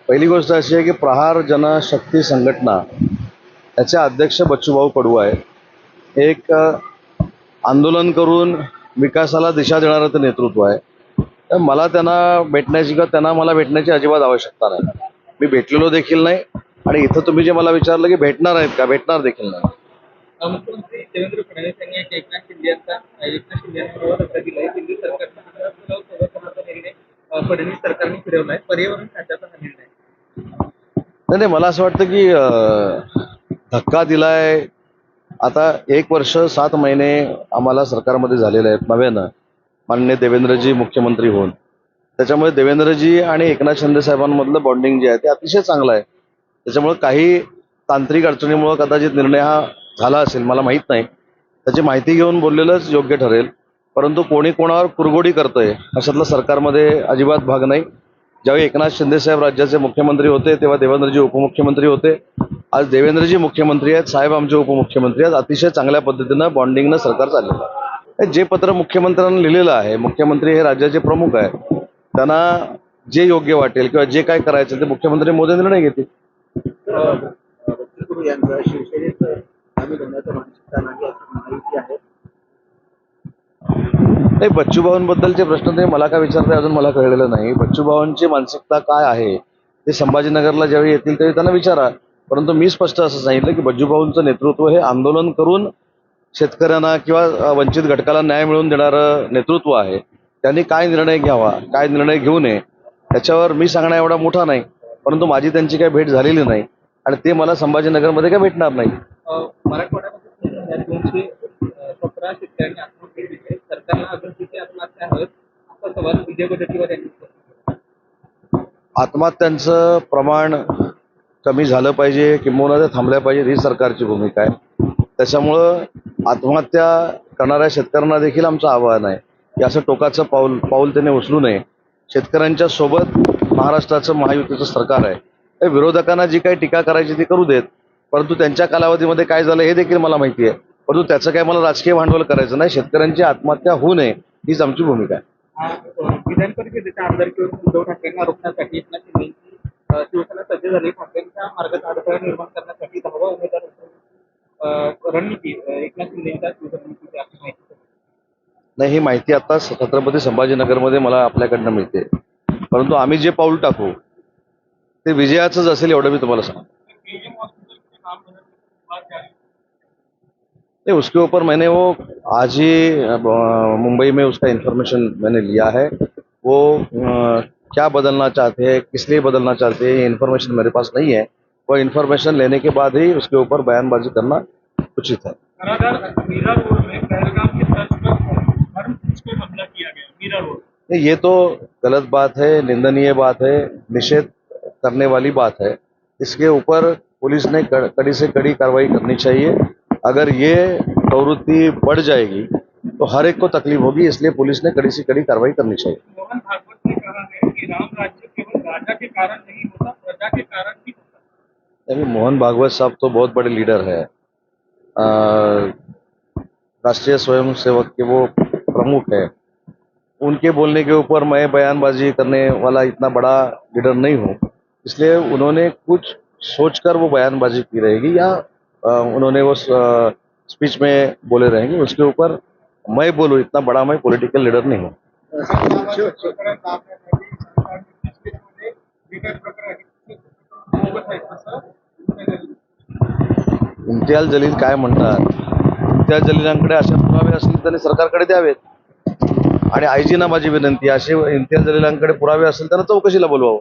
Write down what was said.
पहिली गोष्ट अशी आहे की प्रहार जनशक्ती संघटना याचे अध्यक्ष बच्चूभाऊ कडू आहे. एक आंदोलन करून विकासाला दिशा देणारं ते नेतृत्व आहे. तर मला त्यांना भेटण्याची किंवा त्यांना मला भेटण्याची अजिबात आवश्यकता नाही. मी भेटलेलो देखील नाही आणि इथं तुम्ही जे मला विचारलं की भेटणार आहेत का, भेटणार देखील नाही. मुख्यमंत्री देवेंद्र फडणवीस यांनी एकनाथ शिंदे यांच्यावर रद्द दिलाय. दिल्ली सरकारचा संरक्षणाचा निर्णय फडणवीस सरकारने फिरवलाय. पर्यावरण खात्याचा हा निर्णय. नाही नाही, मला असं वाटतं की धक्का दिलाय. आता 1 वर्ष 7 महिने आम्हाला सरकारमध्ये झालेले आहेत नव्यानं माननीय देवेंद्रजी मुख्यमंत्री होऊन. त्याच्यामुळे देवेंद्रजी आणि एकनाथ शिंदे साहेबांमधलं बॉन्डिंग जे आहे ते अतिशय चांगलं आहे. त्याच्यामुळे काही तांत्रिक अडचणीमुळे कदाचित निर्णय हा झाला असेल, मला माहीत नाही. त्याची माहिती घेऊन बोललेलंच योग्य ठरेल. परंतु कोणी कोणावर कुरघोडी करतंय अशातला सरकारमध्ये अजिबात भाग नाही. ज्यावेळी एकनाथ शिंदे साहेब राज्याचे मुख्यमंत्री होते तेव्हा देवेंद्रजी उपमुख्यमंत्री होते. आज देवेंद्रजी मुख्यमंत्री आहेत, साहेब आमचे उपमुख्यमंत्री आहेत. अतिशय चांगल्या पद्धतीनं बॉन्डिंगनं सरकार चाललेलं आहे. जे पत्र मुख्यमंत्र्यांना लिहिलेलं आहे, मुख्यमंत्री हे राज्याचे प्रमुख आहेत, त्यांना जे योग्य वाटेल किंवा जे काय करायचं ते मुख्यमंत्री मोदी निर्णय घेतील. बच्चू यांचा शिवसेनेत आम्ही घेण्याचं मानसिकता नाही अशी माहिती आहे. नाही, बच्चूभाऊंबद्दलचे प्रश्न ते मला काय विचारते अजून मला कळलेलं नाही. बच्चूभाऊंची मानसिकता काय आहे ते संभाजीनगरला ज्यावेळी येतील त्यावेळी त्यांना विचारा. परंतु मी स्पष्ट असं सांगितलं की बच्चूभाऊंचं नेतृत्व हे आंदोलन करून शेतकऱ्यांना किंवा वंचित घटकाला न्याय मिळवून देणारं नेतृत्व आहे. त्यांनी काय निर्णय घ्यावा, काय निर्णय घेऊ नये त्याच्यावर मी सांगणं एवढा मोठा नाही. परंतु माझी त्यांची काही भेट झालेली नाही आणि ते मला संभाजीनगरमध्ये काय भेटणार नाही. मराठवाड्यामध्ये 217 शेतकऱ्यांनी आत्महत्या केली आहे. सरकारला अजून किती आत्महत्या आहेत असा सवाल विजय वडेट्टीवार यांनी केला. आत्महत्यांचं प्रमाण कमी झालं पाहिजे किंवा ते थांबल्या पाहिजे ही सरकारची भूमिका आहे. त्याच्यामुळं आत्महत्या करणाऱ्या शेतकऱ्यांना देखील आमचं आवाहन आहे की असं टोकाचं पाऊल त्याने उचलू नये. शेतकऱ्यांच्या सोबत महाराष्ट्राचं महायुतीचं सरकार आहे. त्या विरोधकांना जी काही टीका करायची ती करू देत, परंतु त्यांच्या कालावधीमध्ये काय झालं हे देखील मला माहिती आहे. परंतु त्याचं काय मला राजकीय भांडवल करायचं नाही. शेतकऱ्यांची आत्महत्या होऊ नये हीच आमची भूमिका आहे. विधान परिषदेच्या आमदारकीवर उद्धव ठाकरेंना रोखण्यासाठी एकनाथ शिंदेची शिवसेना सज्ज झाली. ठाकरेंच्या मार्गात अडथळा निर्माण करण्यासाठी 10वा उमेदवार रणनीती एकनाथ शिंदेच्या शिवसेनेची अशी माहिती. नाही, ही माहिती आता छत्रपती संभाजीनगरमध्ये मला आपल्याकडनं मिळते. परंतु आम्ही जे पाऊल टाकू ते विजयाचंच असेल एवढं मी तुम्हाला सांगतो. नहीं, उसके ऊपर मैंने वो आज ही मुंबई में उसका इन्फॉर्मेशन मैंने लिया है. वो क्या बदलना चाहते हैं, किस लिए बदलना चाहते हैं, ये इन्फॉर्मेशन मेरे पास नहीं है. वो इन्फॉर्मेशन लेने के बाद ही उसके ऊपर बयानबाजी करना उचित है. मीरा रोड में पहलगाम की तर्ज पर हमला किया गया. मीरा रोड नहीं, ये तो गलत बात है, निंदनीय बात है, निषेध करने वाली बात है. इसके ऊपर पुलिस ने कड़ी से कड़ी कार्रवाई करनी चाहिए. अगर ये प्रवृत्ति बढ़ जाएगी तो हर एक को तकलीफ होगी, इसलिए पुलिस ने कड़ी से कड़ी कार्रवाई करनी चाहिए. मोहन भागवत ने कहा है कि राम राज्य केवल राजा के कारण नहीं होता, प्रजा के कारण भी होता. अभी मोहन भागवत साहब तो बहुत बड़े लीडर है, राष्ट्रीय स्वयंसेवक के वो प्रमुख है. उनके बोलने के ऊपर मैं बयानबाजी करने वाला इतना बड़ा लीडर नहीं हूँ. इसलिए उन्होंने कुछ सोचकर वो बयानबाजी की रहेगी या उन्होंने वो स्पीच में बोले रहेंगे. उसके ऊपर मैं बोलूँ इतना बड़ा मैं पॉलिटिकल लीडर नहीं हूँ. इम्तियाज जलील काय म्हणतात, इम्तियाज जलीलांकडे अशा पुरावे असतील त्यांनी सरकारकडे द्यावेत. आणि आयजींना माझी विनंती, असे इम्तियाज जलीलांकडे पुरावे असेल त्यांना चौकशीला बोलवावं.